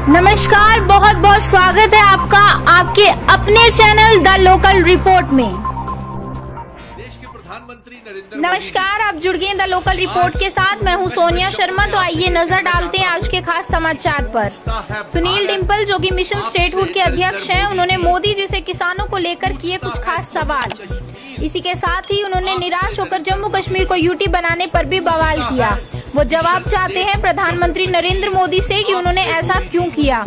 नमस्कार, बहुत बहुत स्वागत है आपका आपके अपने चैनल द लोकल रिपोर्ट में। देश के प्रधानमंत्री नरेंद्र नमस्कार, आप जुड़ गए द लोकल रिपोर्ट के साथ। मैं हूं सोनिया शर्मा। तो आइए नजर डालते हैं आज के खास समाचार पर। सुनील डिम्पल, जो कि मिशन स्टेटहुड के अध्यक्ष हैं, उन्होंने मोदी जी से किसानों को लेकर किए कुछ खास सवाल। इसी के साथ ही उन्होंने निराश होकर जम्मू कश्मीर को यूटी बनाने पर भी बवाल किया। वो जवाब चाहते हैं प्रधानमंत्री नरेंद्र मोदी से कि उन्होंने ऐसा क्यों किया।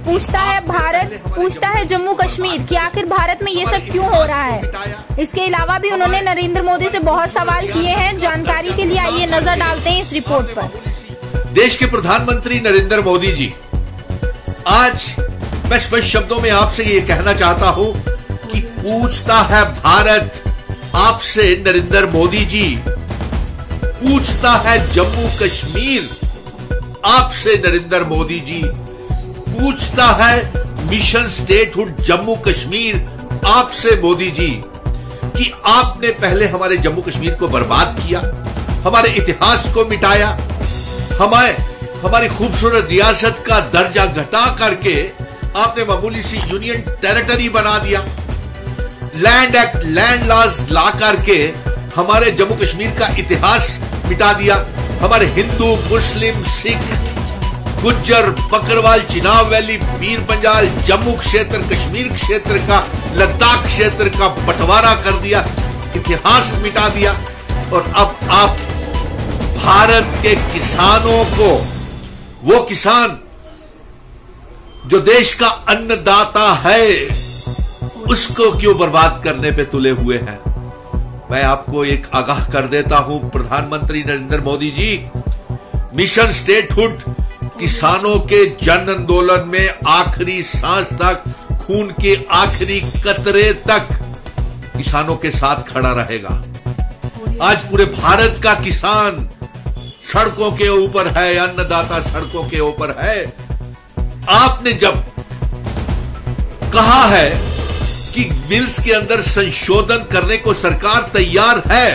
पूछता है भारत, पूछता है जम्मू कश्मीर कि आखिर भारत में ये सब क्यों हो रहा है। इसके अलावा भी उन्होंने नरेंद्र मोदी से बहुत सवाल किए हैं। जानकारी के लिए आइए नजर डालते हैं इस रिपोर्ट पर। देश के प्रधानमंत्री नरेंद्र मोदी जी, आज मैं स्पष्ट शब्दों में आपसे ये कहना चाहता हूं कि पूछता है भारत आपसे नरेंद्र मोदी जी, पूछता है जम्मू कश्मीर आपसे नरेंद्र मोदी जी, पूछता है मिशन स्टेटहुड जम्मू कश्मीर आपसे मोदी जी कि आपने पहले हमारे जम्मू कश्मीर को बर्बाद किया, हमारे इतिहास को मिटाया, हमारी खूबसूरत रियासत का दर्जा घटा करके आपने मामूली सी यूनियन टेरिटरी बना दिया, लैंड एक्ट, लैंड लॉज ला करके हमारे जम्मू कश्मीर का इतिहास मिटा दिया, हमारे हिंदू, मुस्लिम, सिख, गुज्जर, बकरवाल, चिनाब वैली, पीर पंजाल, जम्मू क्षेत्र, कश्मीर क्षेत्र का, लद्दाख क्षेत्र का बंटवारा कर दिया, इतिहास मिटा दिया। और अब आप भारत के किसानों को, वो किसान जो देश का अन्नदाता है, उसको क्यों बर्बाद करने पे तुले हुए हैं। मैं आपको एक आगाह कर देता हूं, प्रधानमंत्री नरेंद्र मोदी जी, मिशन स्टेटहुड किसानों के जन आंदोलन में आखिरी सांस तक, खून के आखिरी कतरे तक किसानों के साथ खड़ा रहेगा। आज पूरे भारत का किसान सड़कों के ऊपर है, अन्नदाता सड़कों के ऊपर है। आपने जब कहा है कि बिल्स के अंदर संशोधन करने को सरकार तैयार है,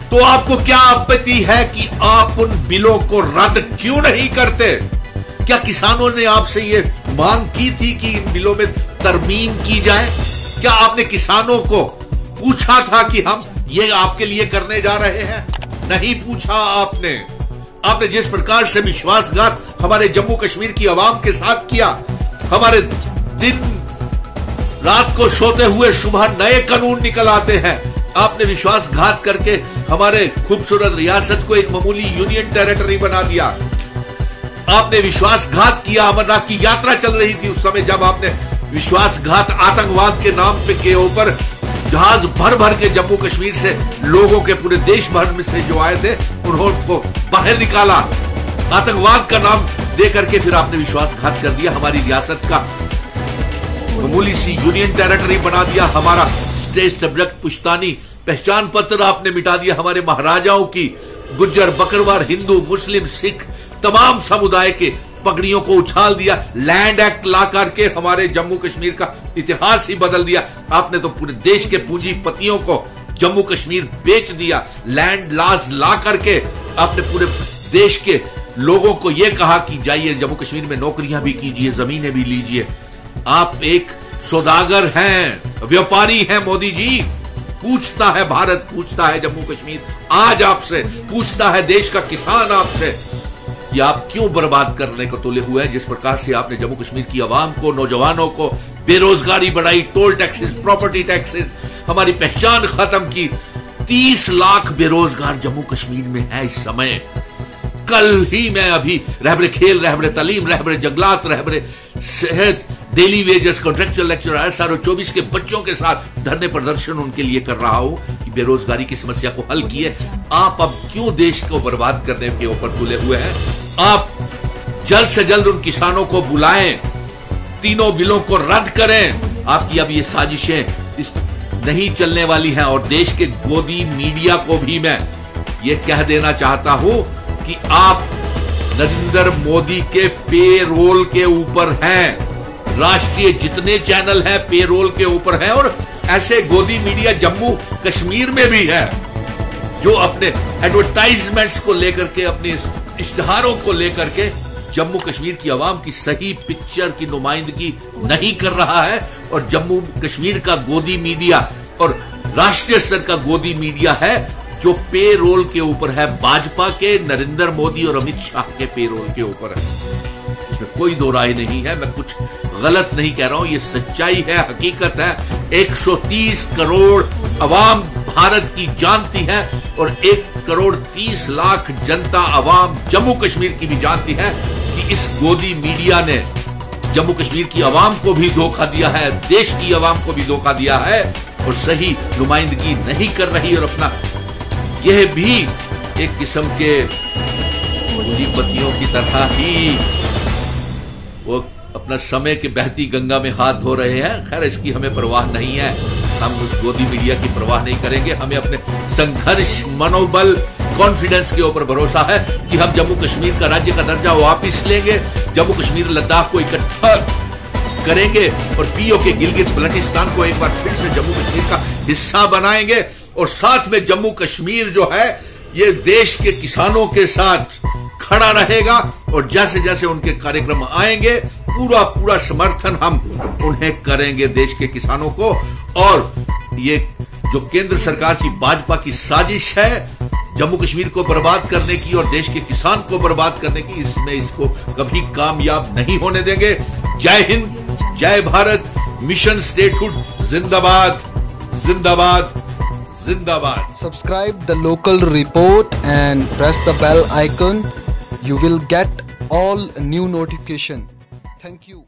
तो आपको क्या आपत्ति है कि आप उन बिलों को रद्द क्यों नहीं करते? क्या किसानों ने आपसे ये मांग की थी कि इन बिलों में तरमीम की जाए? क्या आपने किसानों को पूछा था कि हम ये आपके लिए करने जा रहे हैं? नहीं पूछा आपने। आपने जिस प्रकार से विश्वासघात हमारे जम्मू कश्मीर की आवाम के साथ किया, हमारे दिन रात को सोते हुए सुबह नए कानून निकल आते हैं, आपने विश्वासघात करके हमारे खूबसूरत रियासत को एक मामूली यूनियन टेरिटरी बना दिया। आपने विश्वासघात किया। अमरनाथ की यात्रा चल रही थी उस समय, जब आपने विश्वासघात आतंकवाद के नाम पे के ऊपर जहाज भर भर के जम्मू कश्मीर से लोगों के पूरे देश भर में से जो आए थे उनको बाहर निकाला, आतंकवाद का नाम दे करके फिर आपने विश्वासघात कर दिया, हमारी रियासत का मामूली सी यूनियन टेरिटरी बना दिया, हमारा स्टेट सब्जेक्ट पुश्तैनी पहचान पत्र आपने मिटा दिया, हमारे महाराजाओं की, गुज्जर, बकरवाल, हिंदू, मुस्लिम, सिख तमाम समुदाय के पगड़ियों को उछाल दिया, लैंड एक्ट ला करके हमारे जम्मू कश्मीर का इतिहास ही बदल दिया। आपने तो पूरे देश के पूंजीपतियों को जम्मू कश्मीर बेच दिया, लैंड लॉज ला करके आपने पूरे देश के लोगों को यह कहा कि जाइए जम्मू कश्मीर में नौकरियां भी कीजिए, जमीनें भी लीजिए। आप एक सौदागर हैं, व्यापारी हैं मोदी जी। पूछता है भारत, पूछता है जम्मू कश्मीर आज आपसे, पूछता है देश का किसान आपसे कि आप क्यों बर्बाद करने को तुले हुए हैं। जिस प्रकार से आपने जम्मू कश्मीर की आवाम को, नौजवानों को बेरोजगारी बढ़ाई, टोल टैक्सेस, प्रॉपर्टी टैक्सेस, हमारी पहचान खत्म की। 30 लाख बेरोजगार जम्मू कश्मीर में है इस समय। कल ही मैं अभी रहबरे खेल, रहबरे तालीम, रहबरे जंगलात, रहबरे सेहत, daily wages, contractual lecture, SRO 24 के बच्चों के साथ धरने प्रदर्शन उनके लिए कर रहा हूं कि बेरोजगारी की समस्या को हल किए। आप अब क्यों देश को बर्बाद करने के ऊपर तुले हुए हैं? आप जल्द से जल्द उन किसानों को बुलाएं, तीनों बिलों को रद्द करें। आपकी अब ये साजिशें नहीं चलने वाली हैं। और देश के गोदी मीडिया को भी मैं ये कह देना चाहता हूं कि आप नरेंद्र मोदी के पेरोल के ऊपर हैं। राष्ट्रीय जितने चैनल हैं पेरोल के ऊपर हैं, और ऐसे गोदी मीडिया जम्मू कश्मीर में भी है जो अपने एडवर्टाइजमेंट्स को लेकर के, अपने इश्तिहारों को लेकर के जम्मू कश्मीर की आवाम की सही पिक्चर की नुमाइंदगी नहीं कर रहा है और जम्मू कश्मीर का गोदी मीडिया और राष्ट्रीय स्तर का गोदी मीडिया है जो पे रोल के ऊपर है, भाजपा के, नरेंद्र मोदी और अमित शाह के पे रोल के ऊपर है। इसमें कोई दो राय नहीं है, मैं कुछ गलत नहीं कह रहा हूं, ये सच्चाई है, हकीकत है। 130 करोड़ अवाम भारत की जानती है और 1,30,00,000 जनता अवाम जम्मू कश्मीर की भी जानती है कि इस गोदी मीडिया ने जम्मू कश्मीर की आवाम को भी धोखा दिया है, देश की आवाम को भी धोखा दिया है और सही नुमाइंदगी नहीं कर रही। और अपना यह भी एक किस्म के पूंजीपतियों की तरह ही वो अपना समय के बहती गंगा में हाथ धो रहे हैं। खैर, इसकी हमें परवाह नहीं है, हम उस गोदी मीडिया की परवाह नहीं करेंगे। हमें अपने संघर्ष, मनोबल, कॉन्फिडेंस के ऊपर भरोसा है कि हम जम्मू कश्मीर का राज्य का दर्जा वापिस लेंगे, जम्मू कश्मीर लद्दाख को इकट्ठा करेंगे और पीओके गिलगित बल्टिस्तान को एक बार फिर से जम्मू कश्मीर का हिस्सा बनाएंगे। और साथ में जम्मू कश्मीर जो है ये देश के किसानों के साथ खड़ा रहेगा और जैसे जैसे उनके कार्यक्रम आएंगे पूरा समर्थन हम उन्हें करेंगे, देश के किसानों को। और ये जो केंद्र सरकार की भाजपा की साजिश है जम्मू कश्मीर को बर्बाद करने की और देश के किसान को बर्बाद करने की, इसमें इसको कभी कामयाब नहीं होने देंगे। जय हिंद, जय भारत, मिशन स्टेटहुड जिंदाबाद, जिंदाबाद, जिंदाबाद। Subscribe the local report and press the bell icon. You will get all new notification. Thank you.